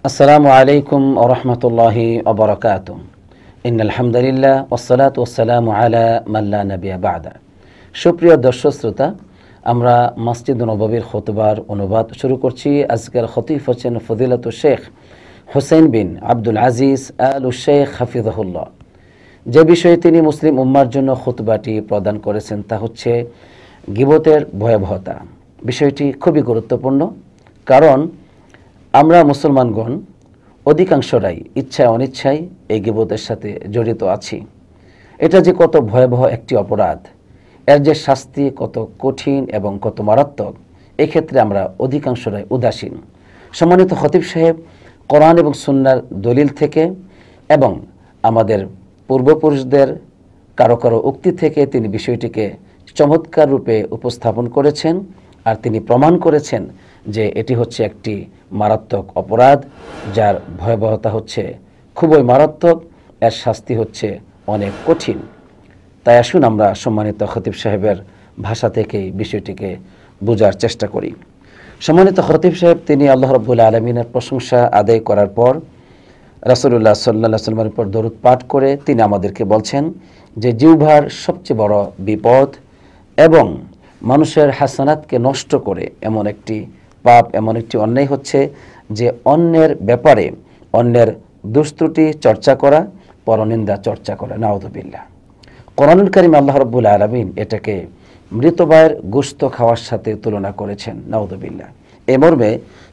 আসসালামু আলাইকুম ওয়া রাহমাতুল্লাহি ওয়া বারাকাতুহু। ইন্নাল হামদুলিল্লাহ ওয়াসসালাতু ওয়াসসালামু আলা মান লা নাবিয়্যা বা'দা। সুপ্রিয় দর্শক শ্রোতা, আমরা মসজিদ নববীর খুতবার অনুবাদ শুরু করছি। আজকের খতিব হচ্ছেন ফজিলাতুল শেখ হুসাইন বিন আব্দুল আজিজ আল শেখ হাফিজাহুল্লাহ। যে বিষয়ে তিনি মুসলিম উম্মার জন্য খুতবাটি প্রদান করেছেন তা হচ্ছে গীবতের ভয়াবহতা। বিষয়টি খুবই গুরুত্বপূর্ণ, কারণ আমরা মুসলমানগণ অধিকাংশরাই ইচ্ছায় অনিচ্ছায় এই গীবতের সাথে জড়িত আছি। এটা যে কত ভয়াবহ একটি অপরাধ, এর যে শাস্তি কত কঠিন এবং কত মারাত্মক, এক্ষেত্রে আমরা অধিকাংশরাই উদাসীন। সম্মানিত খতিব সাহেব কোরআন এবং সুন্নাহর দলিল থেকে এবং আমাদের পূর্বপুরুষদের কারো কারো উক্তি থেকে তিনি বিষয়টিকে চমৎকার রূপে উপস্থাপন করেছেন, আর তিনি প্রমাণ করেছেন যে এটি হচ্ছে একটি মারাত্মক অপরাধ, যার ভয়াবহতা হচ্ছে খুবই মারাত্মক, এর শাস্তি হচ্ছে অনেক কঠিন। তাই আসুন আমরা সম্মানিত খতিব সাহেবের ভাষা থেকেই বিষয়টিকে বোঝার চেষ্টা করি। সম্মানিত খতিব সাহেব তিনি আল্লাহ রাব্বুল আলামিনের প্রশংসা আদায় করার পর রাসূলুল্লাহ সাল্লাল্লাহু আলাইহি ওয়াসাল্লামের উপর দরুদ পাঠ করে তিনি আমাদেরকে বলছেন যে জিহ্বার সবচেয়ে বড় বিপদ এবং মানুষের হাসানাতকে নষ্ট করে এমন একটি পাপ, এমন একটি অন্যায় হচ্ছে যে অন্যের ব্যাপারে অন্যের দুষ্ত্রুটি চর্চা করা, পরনিন্দা চর্চা করা। নাউযুবিল্লাহ। কোরআনুল কারীমে আল্লাহ রাব্বুল আলামিন এটাকে মৃতবায়ের গোশত খাওয়ার সাথে তুলনা করেছেন। নাউযুবিল্লাহ। এই মর্মে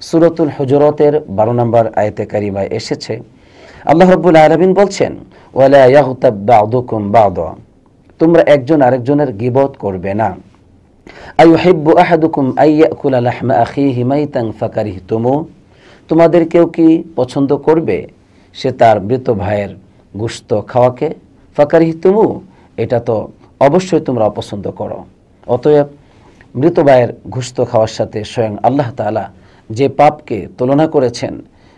সূরাতুল হুজুরাতের 12 নম্বর আয়াতে কারিমায় এসেছে, আল্লাহ রাব্বুল আলামিন বলছেন, ওয়ালা ইয়াগতাব বা'দুকুম বা'দা, তোমরা একজন আরেকজনের গীবত করবে না। আইয়ুহিব্বু আহাদুকুম আইয়াকুলা লাহমা আখিহি মাইতান ফাকারিহতুমু, তোমাদের কেউ কি পছন্দ করবে সে তার মৃত ভাইয়ের গোশত খাওয়াকে? ফাকারিহতুমু, এটা তো অবশ্যই তোমরা অপছন্দ করো। অতএব মৃত ভাইয়ের গোশত খাওয়ার সাথে স্বয়ং আল্লাহ তাআলা যে পাপকে তুলনা করেছেন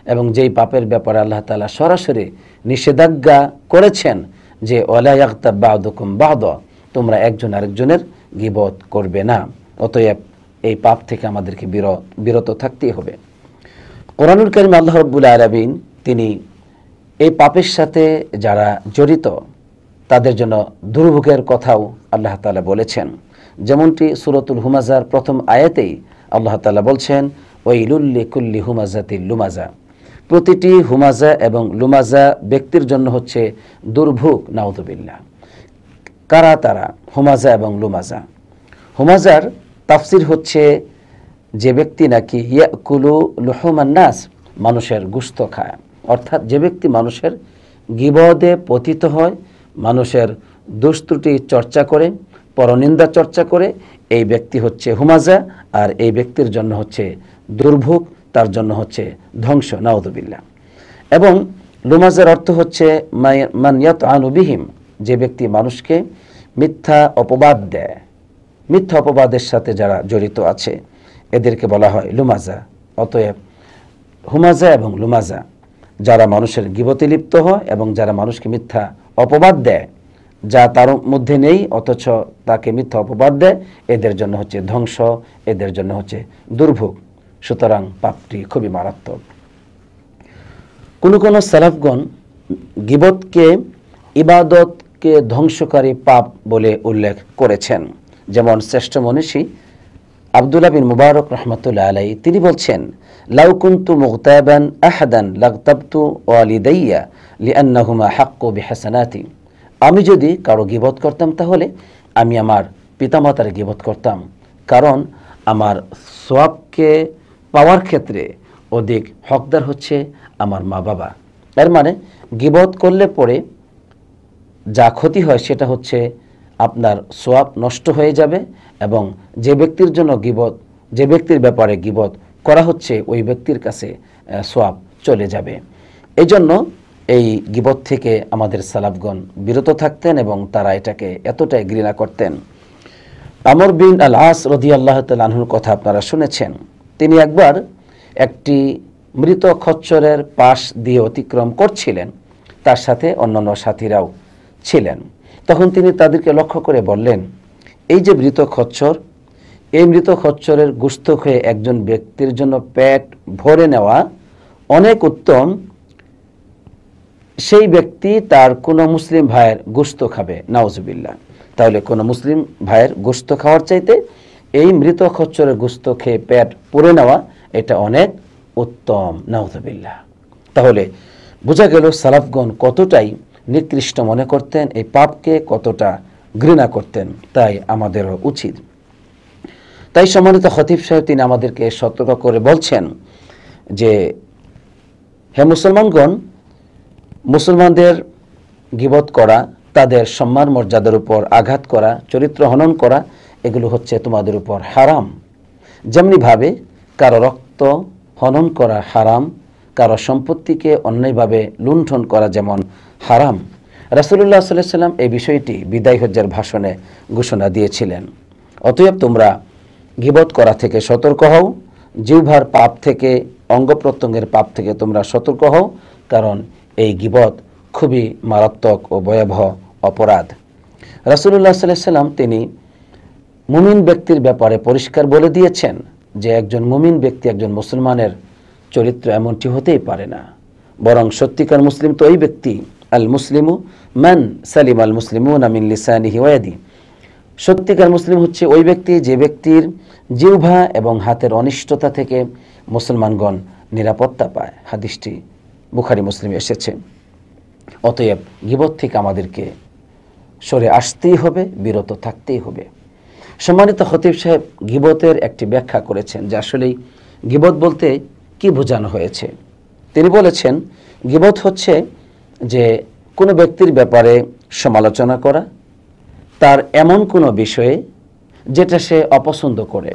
এবং যেই পাপের ব্যাপারে আল্লাহ তাআলা সরাসরি নিষেধাজ্ঞা করেছেন যে ওয়ালা ইয়াগতাব বা'দুকুম বা'দা, তোমরা একজন আরেকজনের গীবত করবে না। অতএব এই পাপ থেকে আমাদেরকে বিরত থাকতেই হবে। কোরআনুল কারীমে আল্লাহ রাব্বুল আলামিন তিনি এই পাপের সাথে যারা জড়িত তাদের জন্য দুর্ভোগের কথাও আল্লাহ তাআলা বলেছেন। যেমনটি সূরাতুল হুমাজার প্রথম আয়াতেই আল্লাহ তাআলা বলছেন, ওয়াইলুল লিকুল্লি হুমাজাতিল লুমাজা, প্রতিটি হুমাজা এবং লুমাজা ব্যক্তির জন্য হচ্ছে দুর্ভোগ। নাউযুবিল্লাহ। কারা তারা হুমাজা এবং লুমাজা? হুমাজার তাফসির হচ্ছে যে ব্যক্তি নাকি ইয়াকুলু লুহুমান নাস, মানুষের গোশত খায়, অর্থাৎ যে ব্যক্তি মানুষের গীবতে পতিত হয়, মানুষের দুষ্ত্রুটি চর্চা করে, পরনিন্দা চর্চা করে, এই ব্যক্তি হচ্ছে হুমাজা, আর এই ব্যক্তির জন্য হচ্ছে দুর্ভোগ, তার জন্য হচ্ছে ধ্বংস। নাউযুবিল্লাহ। এবং লুমাজার অর্থ হচ্ছে মান ইয়াতআনু বিহিম, যে ব্যক্তি মানুষকে মিথ্যা অপবাদ দেয়, মিথ্যা অপবাদের সাথে যারা জড়িত আছে এদেরকে বলা হয় লুমাজা। অতএব হুমাজা এবং লুমাজা যারা মানুষের গীবতে লিপ্ত হয় এবং যারা মানুষকে মিথ্যা অপবাদ দেয়, যা তার মধ্যে নেই অথচ তাকে মিথ্যা অপবাদ দেয়, এদের জন্য হচ্ছে ধ্বংস, এদের জন্য হচ্ছে দুর্ভোগ। সুতরাং পাপটি খুবই মারাত্মক। কোন সালাফগণ গীবতকে ইবাদতকে ধ্বংসকারী পাপ বলে উল্লেখ করেছেন। যেমন শ্রেষ্ঠ মনীষী আব্দুল্লাহ বিন মুবারক রাহমাতুল্লাহ আলাইহি তিনি বলছেন, লাউ কুনতু মুগতাবান আহাদান লাগতাবতু ওয়ালিদাইয়া লিআন্নাহুমা হাক্কু বিহাসানাতি, আমি যদি কারো গীবত করতাম তাহলে আমি আমার পিতামাতার গীবত করতাম, কারণ আমার সওয়াবকে পাওয়ার ক্ষেত্রে অধিক হকদার হচ্ছে আমার মা বাবা। এর মানে গীবত করলে পরে যা ক্ষতি হয় সেটা হচ্ছে আপনার সওয়াব নষ্ট হয়ে যাবে, এবং যে ব্যক্তির জন্য গীবত, যে ব্যক্তির ব্যাপারে গীবত করা হচ্ছে ওই ব্যক্তির কাছে সওয়াব চলে যাবে। এই জন্য এই গীবত থেকে আমাদের সালাফগণ বিরত থাকতেন এবং তারা এটাকে এতটাই ঘৃণা করতেন। আমর বিন আল আস রাদিয়াল্লাহু তাআলা আনহুর কথা আপনারা শুনেছেন। তিনি একবার একটি মৃত খচ্চরের পাশ দিয়ে অতিক্রম করছিলেন, তার সাথে অন্যান্য সাথীরাও ছিলেন। তখন তিনি তাদেরকে লক্ষ্য করে বললেন, এই যে মৃত খচ্চর, এই মৃত খচ্চরের গোশত খেয়ে একজন ব্যক্তির জন্য পেট ভরে নেওয়া অনেক উত্তম সেই ব্যক্তি তার কোনো মুসলিম ভাইয়ের গোশত খাবে, নাউজুবিল্লাহ। তাহলে কোনো মুসলিম ভাইয়ের গোশত খাওয়ার চাইতে এই মৃত খচ্চরের গোশত খেয়ে পেট পুড়ে নেওয়া এটা অনেক উত্তম, নাউজুবিল্লাহ। তাহলে বোঝা গেল সালাফগণ কতটাই নিকৃষ্ট মনে করতেন, এই পাপকে কতটা ঘৃণা করতেন। তাই আমাদেরও উচিত। তাই সম্মানিত খতিব সাহেব তিনি আমাদেরকে সতর্ক করে বলছেন যে হে মুসলমানগণ, মুসলমানদের গীবত করা, তাদের সম্মান মর্যাদার উপর আঘাত করা, চরিত্র হনন করা, এগুলো হচ্ছে তোমাদের উপর হারাম। যেমনিভাবে কারো রক্ত হনন করা হারাম, কারো সম্পত্তিকে অন্যায়ভাবে লুণ্ঠন করা যেমন হারাম। রাসূলুল্লাহ সাল্লাল্লাহু আলাইহি ওয়াসাল্লাম এই বিষয়টি বিদায় হজ্জের ভাষণে ঘোষণা দিয়েছিলেন। অতএব তোমরা গীবত করা থেকে সতর্ক হও, জিহ্বার পাপ থেকে, অঙ্গ প্রত্যঙ্গের পাপ থেকে তোমরা সতর্ক হও, কারণ এই গীবত খুবই মারাত্মক ও ভয়াবহ অপরাধ। রাসূলুল্লাহ সাল্লাল্লাহু আলাইহি ওয়াসাল্লাম তিনি মুমিন ব্যক্তির ব্যাপারে পরিষ্কার বলে দিয়েছেন যে একজন মুমিন ব্যক্তি, একজন মুসলমানের চরিত্র এমনটি হতেই পারে না, বরং সত্যিকার মুসলিম তো ওই ব্যক্তি, আল মুসলিমু মান সালিম আল মুসলিমুনা মিন লিসানিহি ওয়া ইয়াদিহি। সত্যিকার মুসলিম হচ্ছে ওই ব্যক্তি যে ব্যক্তির জিহ্বা এবং হাতের অনিষ্টতা থেকে মুসলমানগণ নিরাপত্তা পায়। হাদিসটি বুখারী মুসলিমে এসেছে। অতএব গীবত থেকে আমাদেরকে সরে আসতেই হবে, বিরত থাকতেই হবে। সম্মানিত খতিব সাহেব গীবতের একটি ব্যাখ্যা করেছেন যে আসলেই গীবত বলতে কি বোঝানো হয়েছে। তিনি বলেছেন গীবত হচ্ছে যে কোনো ব্যক্তির ব্যাপারে সমালোচনা করা, তার এমন কোনো বিষয়ে যেটা সে অপছন্দ করে,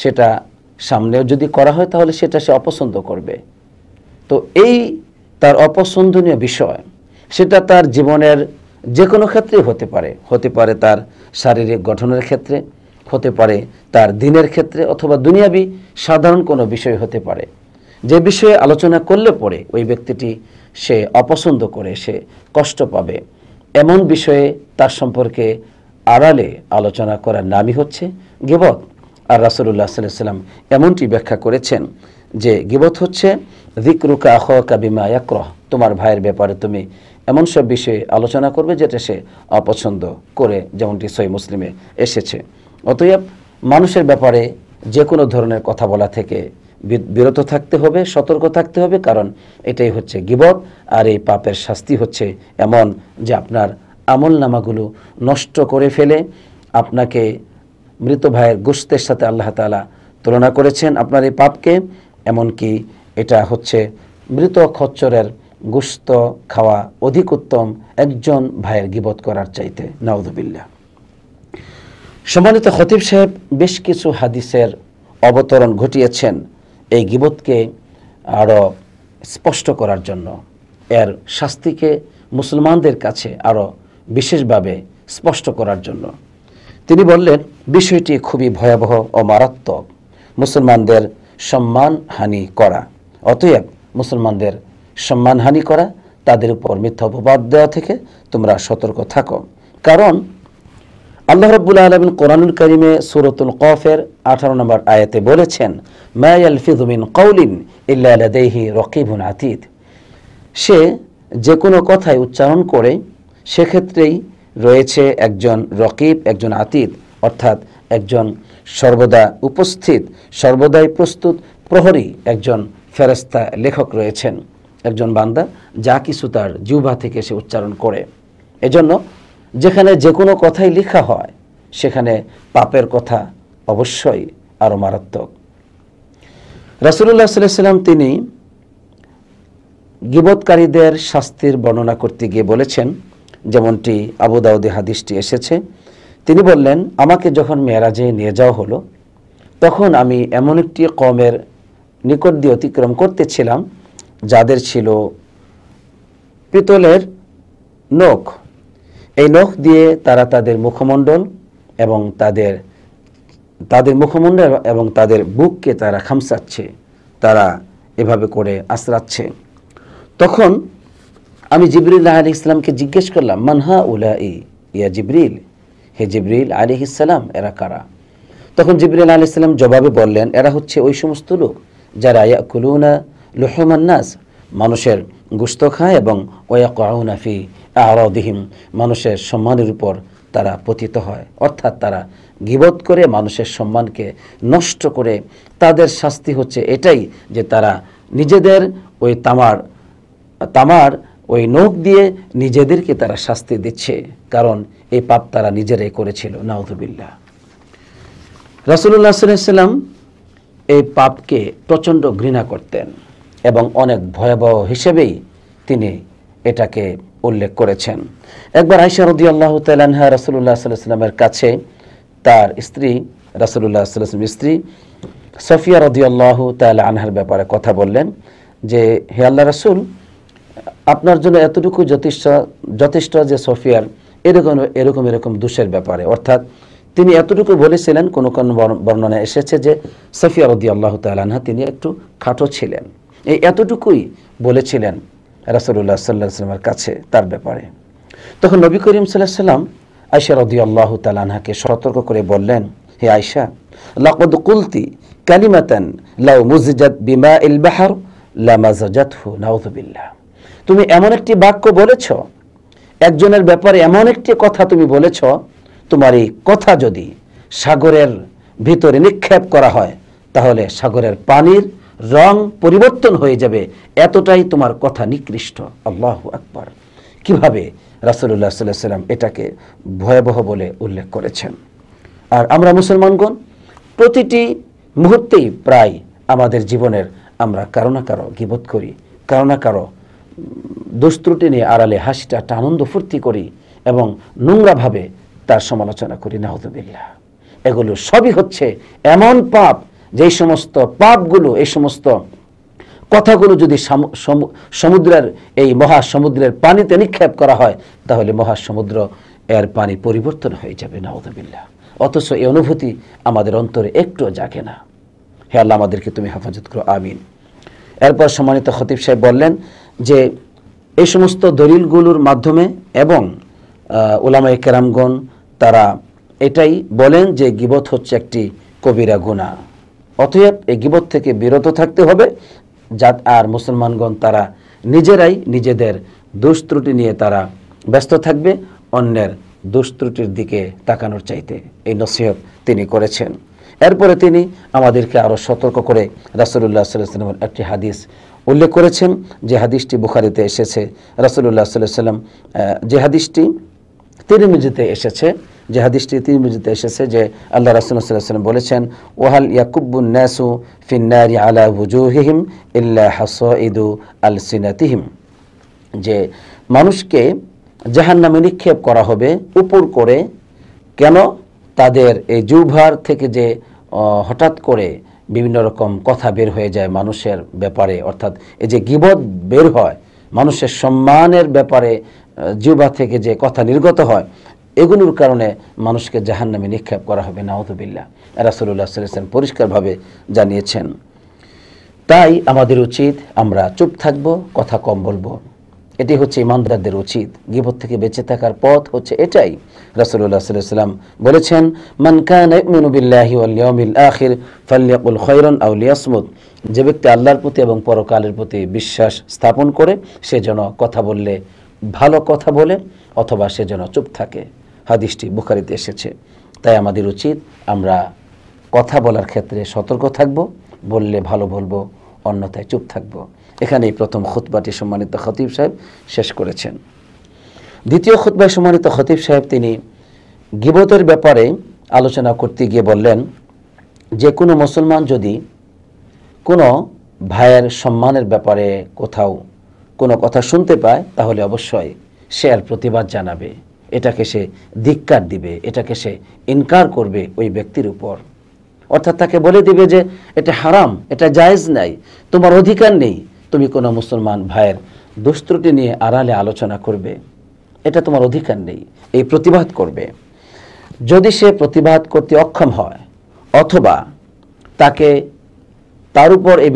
সেটা সামনেও যদি করা হয় তাহলে সেটা সে অপছন্দ করবে। তো এই তার অপছন্দনীয় বিষয়, সেটা তার জীবনের যে কোনো ক্ষেত্রেই হতে পারে তার শারীরিক গঠনের ক্ষেত্রে, হতে পারে তার দিনের ক্ষেত্রে, অথবা দুনিয়াবি সাধারণ কোনো বিষয় হতে পারে। যে বিষয়ে আলোচনা করলে পরে ওই ব্যক্তিটি সে অপছন্দ করে, সে কষ্ট পাবে, এমন বিষয়ে তার সম্পর্কে আড়ালে আলোচনা করার নামই হচ্ছে গীবত। আর রাসূলুল্লাহ সাল্লাল্লাহু আলাইহি ওয়াসাল্লাম এমনটি ব্যাখ্যা করেছেন যে গীবত হচ্ছে যিকরুকা আখাকা বিমা ইয়াকরাহ, তোমার ভাইয়ের ব্যাপারে তুমি এমন সব বিষয়ে আলোচনা করবে যেটা সে অপছন্দ করে, যেমনটি সহিহ মুসলিমে এসেছে। অতএব মানুষের ব্যাপারে যে কোনো ধরনের কথা বলা থেকে বিরত থাকতে হবে, সতর্ক থাকতে হবে, কারণ এটাই হচ্ছে গীবত। আর এই পাপের শাস্তি হচ্ছে এমন যে আপনার আমলনামাগুলো নষ্ট করে ফেলে, আপনাকে মৃত ভাইয়ের গোশতের সাথে আল্লাহ তাআলা তুলনা করেছেন আপনার এই পাপকে। এমনকি এটা হচ্ছে মৃত খচ্চরের গোশত খাওয়া অধিক উত্তম একজন ভাইয়ের গীবত করার চাইতে, নাউযুবিল্লাহ। সম্মানিত খতিব সাহেব বেশ কিছু হাদিসের অবতরণ ঘটিয়েছেন এই গীবতকে আরও স্পষ্ট করার জন্য, এর শাস্তিকে মুসলমানদের কাছে আরও বিশেষভাবে স্পষ্ট করার জন্য। তিনি বললেন বিষয়টি খুবই ভয়াবহ ও মারাত্মক, মুসলমানদের সম্মানহানি করা। অতএব মুসলমানদের সম্মানহানি করা, তাদের উপর মিথ্যা অপবাদ দেওয়া থেকে তোমরা সতর্ক থাকো। কারণ আল্লাহ রাব্বুল আলামিন কোরআনুল কারীমে সূরাতুল কফের 18 নম্বর আয়াতে বলেছেন, মা ইয়ালফিযু মিন কাওলিন ইল্লা লাদাইহি রাকীবুন আতীদ। সে যে কোনো কথাই উচ্চারণ করে সেক্ষেত্রেই রয়েছে একজন রকিব, একজন আতীদ, অর্থাৎ একজন সর্বদা উপস্থিত, সর্বদাই প্রস্তুত প্রহরী, একজন ফেরেশতা লেখক রয়েছেন। একজন বান্দা যা কিছু তার জিহ্বা থেকে সে উচ্চারণ করে, এজন্য যেখানে যে কোনো কথাই লেখা হয় সেখানে পাপের কথা অবশ্যই আরও মারাত্মক। রাসূলুল্লাহ সাল্লাল্লাহু আলাইহি ওয়াসাল্লাম তিনি গীবতকারীদের শাস্তির বর্ণনা করতে গিয়ে বলেছেন, যেমনটি আবু দাউদে হাদিসটি এসেছে, তিনি বললেন আমাকে যখন মেরাজে নিয়ে যাওয়া হলো তখন আমি এমন একটি কওমের নিকট দিয়ে অতিক্রম করতেছিলাম যাদের ছিল পিতলের নখ। এই নখ দিয়ে তারা তাদের মুখমণ্ডল এবং তাদের বুককে তারা খামসাচ্ছে, তারা এভাবে করে আঁচড়াচ্ছে। তখন আমি জিবরিল আলাইহিস সালামকে জিজ্ঞেস করলাম, মান হাউলাই ইয়া জিবরিল, হে জিবরিল আলাইহিস সালাম, এরা কারা? তখন জিবরিল আলাইহিস সালাম জবাবে বললেন, এরা হচ্ছে ওই সমস্ত লোক যারা ইয়াকুলুনা লুহুমান নাস, মানুষের গোশত খায়, এবং ওয়ায়াকুনা ফি আরাদিহিম, মানুষের সম্মানের উপর তারা পতিত হয়। অর্থাৎ তারা গীবত করে মানুষের সম্মানকে নষ্ট করে, তাদের শাস্তি হচ্ছে এটাই যে তারা নিজেদের ওই তামার ওই নখ দিয়ে নিজেদেরকে তারা শাস্তি দিচ্ছে, কারণ এই পাপ তারা নিজেরাই করেছিল। নাউযুবিল্লাহ। রাসূলুল্লাহ সাল্লাল্লাহু আলাইহি ওয়াসাল্লাম এই পাপকে প্রচণ্ড ঘৃণা করতেন এবং অনেক ভয়াবহ হিসেবেই তিনি এটাকে উল্লেখ করেছেন। একবার আয়েশা রাদিয়াল্লাহু তাআলা আনহা রাসূলুল্লাহ সাল্লাল্লাহু আলাইহি ওয়াসাল্লামের কাছে তার স্ত্রী, রাসূলুল্লাহ সাল্লাল্লাহু আলাইহি ওয়াসাল্লামের স্ত্রী সফিয়া রাদিয়াল্লাহু তাআলা আনহার ব্যাপারে কথা বললেন যে, হে আল্লাহ রাসূল, আপনার জন্য এতটুকু যথেষ্ট যে সফিয়ার এরকম দোষের ব্যাপারে, অর্থাৎ তিনি এতটুকু বলেছিলেন, কোন বর্ণনায় এসেছে যে সফিয়া রাদিয়াল্লাহু তাআলা আনহা তিনি একটু খাটো ছিলেন, এই এতটুকুই বলেছিলেন রাসূলুল্লাহ সাল্লাল্লাহু আলাইহি ওয়াসাল্লামের কাছে তার ব্যাপারে। তখন নবী করিম সাল্লাল্লাহু আলাইহি ওয়াসাল্লাম আয়েশা রাদিয়াল্লাহু তাআলা আনহাকে সতর্ক করে বললেন, হে আয়েশা, লাকাদ কুলতি কালিমাতান লাউ মুজিজাত বিমাইল বাহর লামাজাজাতহু, নাউযুবিল্লাহ। তুমি এমন একটি বাক্য বলেছ, একজনের ব্যাপারে এমন একটি কথা তুমি বলেছ, তোমার এই কথা যদি সাগরের ভিতরে নিক্ষেপ করা হয় তাহলে সাগরের পানির রং পরিবর্তন হয়ে যাবে, এতটাই তোমার কথা নিকৃষ্ট। আল্লাহু আকবার। কিভাবে রাসূলুল্লাহ সাল্লাল্লাহু আলাইহি ওয়াসাল্লাম এটাকে ভয়াবহ বলে উল্লেখ করেছেন। আর আমরা মুসলমানগণ প্রতিটি মুহূর্তেই প্রায় আমাদের জীবনের আমরা কারো না কারো গীবত করি, কারো না কারো দোষ ত্রুটি নিয়ে আড়ালে হাসিটা আনন্দ ফুর্তি করি এবং নোংরাভাবে তার সমালোচনা করি। নাউযুবিল্লাহ। এগুলো সবই হচ্ছে এমন পাপ, যেই সমস্ত পাপগুলো, এই সমস্ত কথাগুলো যদি সমুদ্রের এই মহাসমুদ্রের পানিতে নিক্ষেপ করা হয় তাহলে মহাসমুদ্র এর পানি পরিবর্তন হয়ে যাবে। নাউযুবিল্লাহ। অথচ এই অনুভূতি আমাদের অন্তরে একটুও জাগে না। হে আল্লাহ, আমাদেরকে তুমি হেফাজত করো, আমিন। এরপর সম্মানিত খতিব সাহেব বললেন যে এই সমস্ত দলিলগুলোর মাধ্যমে এবং উলামায়ে কেরামগণ তারা এটাই বলেন যে গীবত হচ্ছে একটি কবিরা গুনাহ, অতএব এই গীবত থেকে বিরত থাকতে হবে। আর মুসলমানগণ তারা নিজেরাই নিজেদের দোষ ত্রুটি নিয়ে তারা ব্যস্ত থাকবে, অন্যের দোষ ত্রুটির দিকে তাকানোর চাইতে, এই নসিহত তিনি করেছেন। এরপরে তিনি আমাদেরকে আরও সতর্ক করে রাসূলুল্লাহ সাল্লাল্লাহু আলাইহি ওয়াসাল্লামের একটি হাদিস উল্লেখ করেছেন, যে হাদিসটি বুখারীতে এসেছে। রাসূলুল্লাহ সাল্লাল্লাহু আলাইহি ওয়াসাল্লাম যে হাদিসটি তিরমিজিতে এসেছে, যে আল্লাহ রাসূল সাল্লাল্লাহু আলাইহি ওয়াসাল্লাম বলেছেন, ওয়াহাল ইয়াকুব্বুন নাসু ফিন্নারি আলা ওয়ুজুহিহিম ইল্লা হাসাইদু আলসিনাতিহিম, যে মানুষকে জাহান্নামে নিক্ষেপ করা হবে উপর করে। কেন? তাদের এই জিহ্বার থেকে যে হঠাৎ করে বিভিন্ন রকম কথা বের হয়ে যায় মানুষের ব্যাপারে, অর্থাৎ এই যে গীবত বের হয় মানুষের সম্মানের ব্যাপারে, জিহ্বা থেকে যে কথা নির্গত হয়, এগুলোর কারণে মানুষকে জাহান্নামে নিক্ষেপ করা হবে। নাউযুবিল্লাহ। রাসূলুল্লাহ সাল্লাল্লাহু আলাইহি ওয়াসাল্লাম পরিষ্কারভাবে জানিয়েছেন। তাই আমাদের উচিত আমরা চুপ থাকব, কথা কম বলবো। এটি হচ্ছে ইমানদারদের উচিত। গীবত থেকে বেঁচে থাকার পথ হচ্ছে এটাই। রাসূলুল্লাহ সাল্লাল্লাহু আলাইহি ওয়াসাল্লাম বলেছেন, মান কানা ইউমিনু বিল্লাহি ওয়াল ইয়াউমিল আখির ফালইয়াকুল খায়রান আও লিয়াসমুত, যে ব্যক্তি আল্লাহর প্রতি এবং পরকালের প্রতি বিশ্বাস স্থাপন করে সে যেন কথা বললে ভালো কথা বলে, অথবা সে যেন চুপ থাকে। হাদিসটি বুখারীতে এসেছে। তাই আমাদের উচিত আমরা কথা বলার ক্ষেত্রে সতর্ক থাকব, বললে ভালো বলবো, অন্যথায় চুপ থাকব। এখানেই প্রথম খুতবাটি সম্মানিত খতিব সাহেব শেষ করেছেন। দ্বিতীয় খুতবায় সম্মানিত খতিব সাহেব তিনি গীবতের ব্যাপারে আলোচনা করতে গিয়ে বললেন যে কোনো মুসলমান যদি কোনো ভাইয়ের সম্মানের ব্যাপারে কোথাও কোনো কথা শুনতে পায় তাহলে অবশ্যই সে এর প্রতিবাদ জানাবে, এটাকে সে ধিক্কার দিবে, এটাকে সে ইনকার করবে ওই ব্যক্তির উপর। অর্থাৎ তাকে বলে দিবে যে এটা হারাম, এটা জায়েজ নাই, তোমার অধিকার নেই তুমি কোনো মুসলমান ভাইয়ের দোষ ত্রুটি নিয়ে আড়ালে আলোচনা করবে, এটা তোমার অধিকার নেই, এই প্রতিবাদ করবে। যদি সে প্রতিবাদ করতে অক্ষম হয় অথবা তাকে তার উপর এই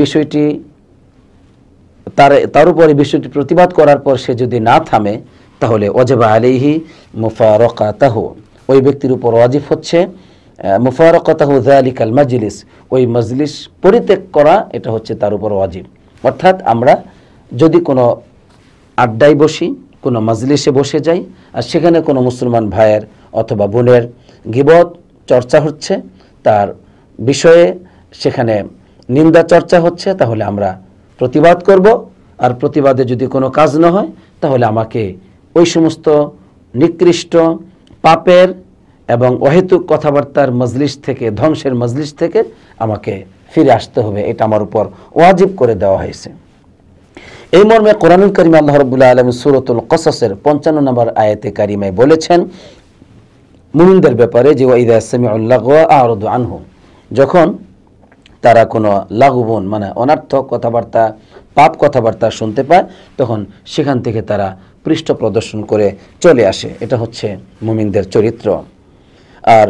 বিষয়টি প্রতিবাদ করার পর সে যদি না থামে তাহলে ওয়াজিবা আলাইহি মুফারাকাতাহু, ওই ব্যক্তির উপর ওয়াজিব হচ্ছে মুফারাকাতাহু যালিকাল মাজলিস, ওই মজলিস পরিত্যাগ করা, এটা হচ্ছে তার উপর ওয়াজিব। অর্থাৎ আমরা যদি কোনো আড্ডায় বসি, কোনো মাজলিসে বসে যাই, আর সেখানে কোনো মুসলমান ভাইয়ের অথবা বোনের গীবত চর্চা হচ্ছে, তার বিষয়ে সেখানে নিন্দা চর্চা হচ্ছে, তাহলে আমরা প্রতিবাদ করব। আর প্রতিবাদে যদি কোনো কাজ না হয়, তাহলে আমাকে ওই সমস্ত নিকৃষ্ট পাপের এবং অহেতুক কথাবার্তার মজলিস থেকে, ধ্বংসের মজলিস থেকে আমাকে ফিরে আসতে হবে। এটা আমার উপর ওয়াজিব করে দেওয়া হয়েছে। এই মর্মে কোরআনুল কারীমে আল্লাহ রাব্বুল আলামিন সূরাতুল কসসের 55 নম্বর আয়াতে কারিমায় বলেছেন মুমিনদের ব্যাপারে যে ওয়াইদা সামিউল লাগওয়া আ'রাদু আনহু, যখন তারা কোনো লাগুবন মানে অনর্থক কথাবার্তা, পাপ কথাবার্তা শুনতে পায়, তখন সেখান থেকে তারা পৃষ্ঠ প্রদর্শন করে চলে আসে। এটা হচ্ছে মুমিনদের চরিত্র। আর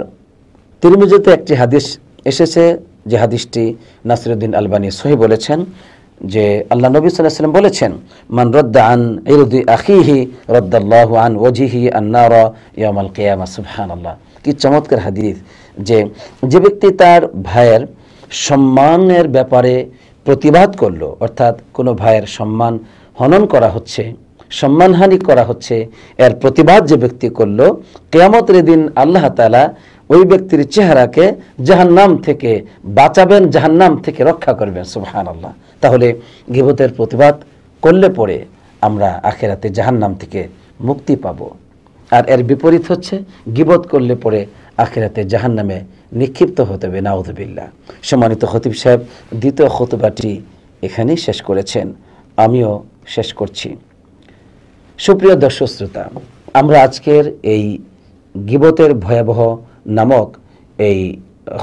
তিরমিজিতে একটি হাদিস এসেছে, যে হাদিসটি নাসিরউদ্দিন আলবানী সহিহ বলেছেন, যে আল্লাহ নবী সাল্লাল্লাহু আলাইহি ওয়াসাল্লাম বলেছেন, মান রাদ্দা আন ইরদি আখিহি রাদ্দাল্লাহু আন ওয়াজহিহি আন-নার ইয়াউমাল কিয়ামা। সুবহানাল্লাহ, কি চমৎকার হাদিস! যে ব্যক্তি তার ভাইয়ের সম্মানের ব্যাপারে প্রতিবাদ করলো, অর্থাৎ কোনো ভাইয়ের সম্মান হনন করা হচ্ছে, সম্মানহানি করা হচ্ছে, এর প্রতিবাদ যে ব্যক্তি করলো, কিয়ামতের দিন আল্লাহ তাআলা ওই ব্যক্তির চেহারাকে জাহান্নাম থেকে বাঁচাবেন, জাহান্নাম থেকে রক্ষা করবেন। সুবহানাল্লাহ। তাহলে গীবতের প্রতিবাদ করলে পরে আমরা আখিরাতে জাহান্নাম থেকে মুক্তি পাব। আর এর বিপরীত হচ্ছে গীবত করলে পরে আখিরাতে জাহান্নামে নিক্ষিপ্ত হতে হবে, নাউযুবিল্লাহ। সম্মানিত খতিব সাহেব দ্বিতীয় খুতবাটি এখানেই শেষ করেছেন, আমিও শেষ করছি। সুপ্রিয় দর্শক শ্রোতা, আমরা আজকের এই গীবতের ভয়াবহ নামক এই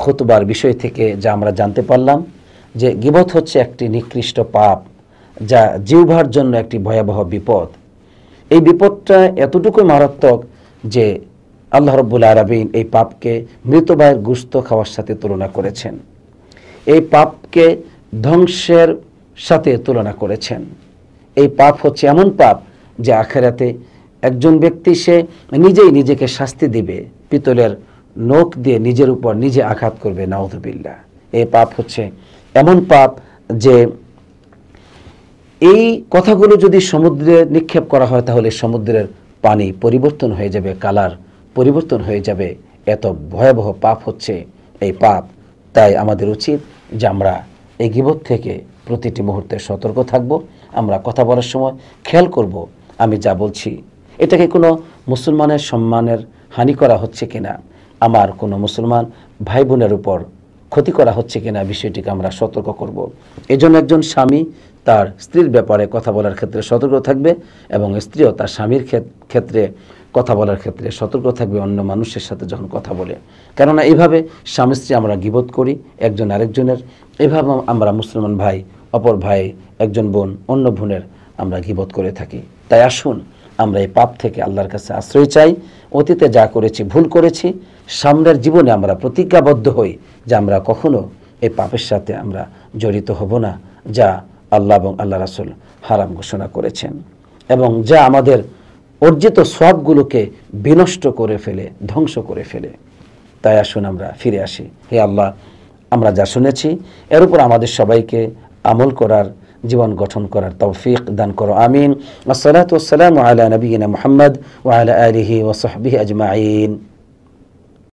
খুতবার বিষয় থেকে যা আমরা জানতে পারলাম, যে গীবত হচ্ছে একটি নিকৃষ্ট পাপ, যা জিহ্বার জন্য একটি ভয়াবহ বিপদ। এই বিপদটা এতটুকু মারাত্মক যে আল্লাহ রাব্বুল আলামিন এই পাপকে মৃত ভাইয়ের গোশত খাওয়ার সাথে তুলনা করেছেন, এই পাপকে ধ্বংসের সাথে তুলনা করেছেন। এই পাপ হচ্ছে এমন পাপ যে আখিরাতে একজন ব্যক্তি সে নিজেই নিজেকে শাস্তি দিবে, পিতলের নখ দিয়ে নিজের উপর নিজে আঘাত করবে, নাউযুবিল্লাহ। এই পাপ হচ্ছে এমন পাপ যে এই কথাগুলো যদি সমুদ্রে নিক্ষেপ করা হয়, তাহলে সমুদ্রের পানি পরিবর্তন হয়ে যাবে, কালার পরিবর্তন হয়ে যাবে। এত ভয়াবহ পাপ হচ্ছে এই পাপ। তাই আমাদের উচিত যে আমরা এই গীবত থেকে প্রতিটি মুহূর্তে সতর্ক থাকব। আমরা কথা বলার সময় খেয়াল করব আমি যা বলছি এটাকে কোনো মুসলমানের সম্মানের হানি করা হচ্ছে কিনা, আমার কোনো মুসলমান ভাই বোনের উপর ক্ষতি করা হচ্ছে কিনা, বিষয়টিকে আমরা সতর্ক করব। এজন্য একজন স্বামী তার স্ত্রীর ব্যাপারে কথা বলার ক্ষেত্রে সতর্ক থাকবে, এবং স্ত্রীও তার স্বামীর ক্ষেত্রে কথা বলার ক্ষেত্রে সতর্ক থাকবে অন্য মানুষের সাথে যখন কথা বলে। কেননা এইভাবে স্বামী স্ত্রী আমরা গীবত করি একজন আরেকজনের, এভাবে আমরা মুসলমান ভাই অপর ভাই, একজন বোন অন্য বোনের আমরা গীবত করে থাকি। তাই আসুন আমরা এই পাপ থেকে আল্লাহর কাছে আশ্রয় চাই। অতীতে যা করেছি, ভুল করেছি, সামনের জীবনে আমরা প্রতিজ্ঞাবদ্ধ হই যে আমরা কখনো এই পাপের সাথে আমরা জড়িত হব না, যা আল্লাহ এবং আল্লাহ রাসূল হারাম ঘোষণা করেছেন, এবং যা আমাদের অর্জিত সওয়াবগুলোকে বিনষ্ট করে ফেলে, ধ্বংস করে ফেলে। তাই আসুন আমরা ফিরে আসি। হে আল্লাহ, আমরা যা শুনেছি এর উপর আমাদের সবাইকে আমল করার, জীবন গঠন করার তৌফিক দান করো, আমিন। আসসালাতু ওয়াসসালামু আলা নবিয়িনা মুহাম্মদ ওয়া আলা আলিহি ওয়া সাহবিহি আজমাইন।